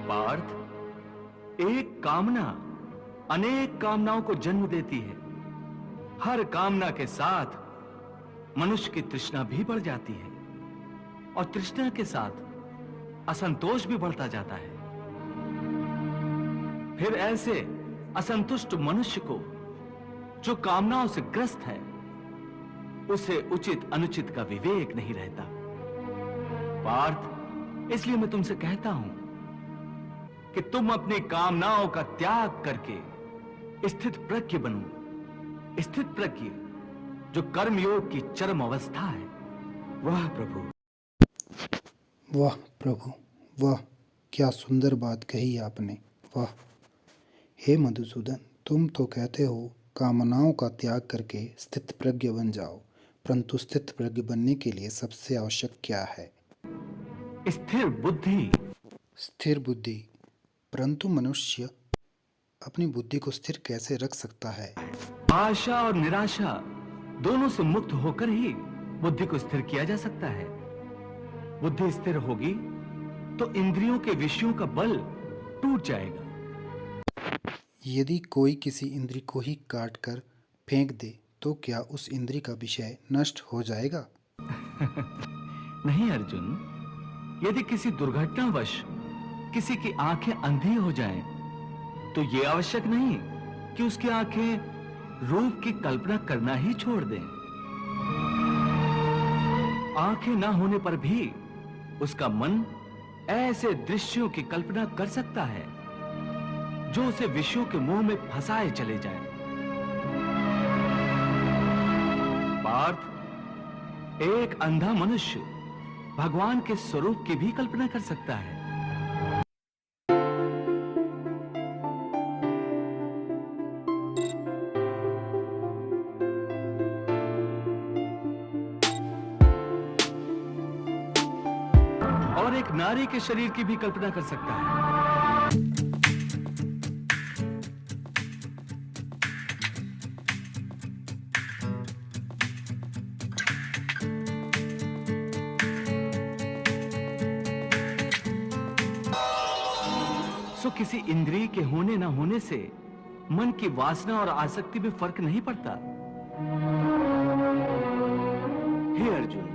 पार्थ, एक कामना अनेक कामनाओं को जन्म देती है। हर कामना के साथ मनुष्य की तृष्णा भी बढ़ जाती है और तृष्णा के साथ असंतोष भी बढ़ता जाता है। फिर ऐसे असंतुष्ट मनुष्य को, जो कामनाओं से ग्रस्त है, उसे उचित अनुचित का विवेक नहीं रहता। पार्थ, इसलिए मैं तुमसे कहता हूं कि तुम अपनी कामनाओं का त्याग करके स्थित प्रज्ञ बनो। स्थित प्रज्ञ जो कर्मयोग की चरम अवस्था है। वाह प्रभु, वाह प्रभु, वाह, क्या सुंदर बात कही आपने, वाह। हे मधुसूदन, तुम तो कहते हो कामनाओं का त्याग करके स्थित प्रज्ञ बन जाओ, परंतु स्थित प्रज्ञ बनने के लिए सबसे आवश्यक क्या है? स्थिर बुद्धि। स्थिर बुद्धि। परंतु मनुष्य अपनी बुद्धि को स्थिर कैसे रख सकता है? आशा और निराशा दोनों से मुक्त होकर ही बुद्धि को स्थिर किया जा सकता है। बुद्धि स्थिर होगी तो इंद्रियों के विषयों का बल टूट जाएगा। यदि कोई किसी इंद्री को ही काट कर फेंक दे तो क्या उस इंद्री का विषय नष्ट हो जाएगा? नहीं अर्जुन, यदि किसी दुर्घटनावश किसी की आंखें अंधी हो जाएं, तो यह आवश्यक नहीं कि उसकी आंखें रूप की कल्पना करना ही छोड़ दें। आंखें ना होने पर भी उसका मन ऐसे दृश्यों की कल्पना कर सकता है जो उसे विषयों के मुंह में फंसाए चले जाएं। पार्थ, एक अंधा मनुष्य भगवान के स्वरूप की भी कल्पना कर सकता है। और एक नारी के शरीर की भी कल्पना कर सकता है। सो किसी इंद्रिय के होने ना होने से मन की वासना और आसक्ति में फर्क नहीं पड़ता। हे अर्जुन,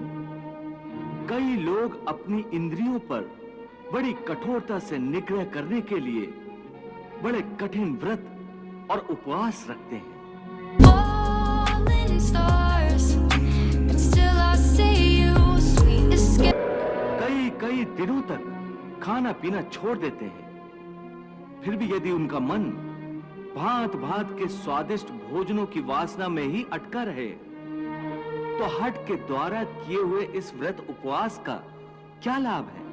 कई लोग अपनी इंद्रियों पर बड़ी कठोरता से निग्रह करने के लिए बड़े कठिन व्रत और उपवास रखते हैं। कई दिनों तक खाना पीना छोड़ देते हैं। फिर भी यदि उनका मन भांत भांत के स्वादिष्ट भोजनों की वासना में ही अटका रहे, तो हठ के द्वारा किए हुए इस व्रत उपवास का क्या लाभ है?